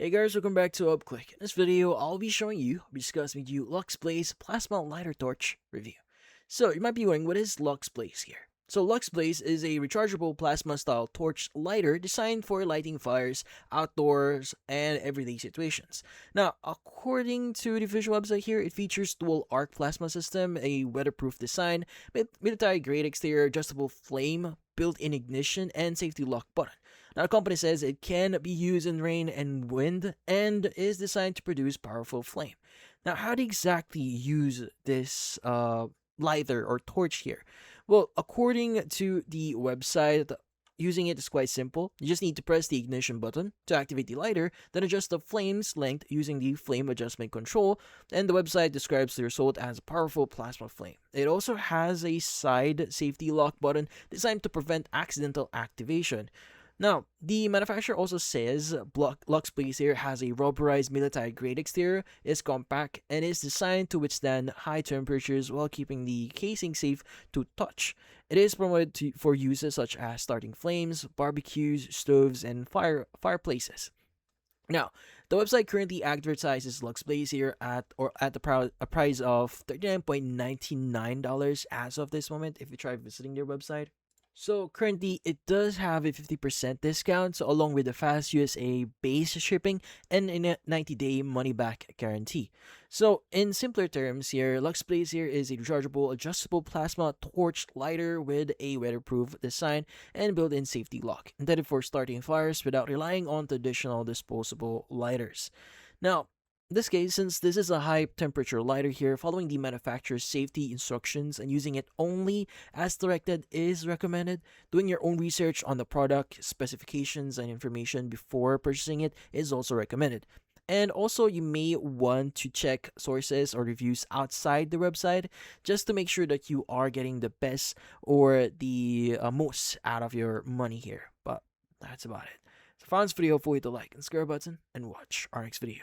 Hey guys, welcome back to UpClick. In this video, I'll be discussing with you Lux Blaze Plasma Lighter Torch review. So, you might be wondering, what is Lux Blaze here? So, Lux Blaze is a rechargeable plasma-style torch lighter designed for lighting fires outdoors and everyday situations. Now, according to the official website here, it features dual arc plasma system, a weatherproof design, military-grade exterior, adjustable flame, built-in ignition, and safety lock button. Now, the company says it can be used in rain and wind and is designed to produce powerful flame. Now, how do you exactly use this lighter or torch here? Well, according to the website, using it is quite simple. You just need to press the ignition button to activate the lighter, then adjust the flame's length using the flame adjustment control, and the website describes the result as a powerful plasma flame. It also has a side safety lock button designed to prevent accidental activation. Now, the manufacturer also says Lux Blaze here has a rubberized military-grade exterior, is compact, and is designed to withstand high temperatures while keeping the casing safe to touch. It is promoted for uses such as starting flames, barbecues, stoves, and fireplaces. Now, the website currently advertises Lux Blaze here at a price of $39.99 as of this moment if you try visiting their website. So currently, it does have a 50% discount, so along with the fast USA base shipping and a 90-day money-back guarantee. So in simpler terms here, Lux Blaze here is a rechargeable, adjustable plasma torch lighter with a weatherproof design and built-in safety lock, intended for starting fires without relying on traditional disposable lighters. Now, in this case, since this is a high temperature lighter here, following the manufacturer's safety instructions and using it only as directed is recommended. Doing your own research on the product, specifications, and information before purchasing it is also recommended. And also, you may want to check sources or reviews outside the website just to make sure that you are getting the best or the most out of your money here. But that's about it. So, if you found this video, hopefully hit the like and subscribe button and watch our next video.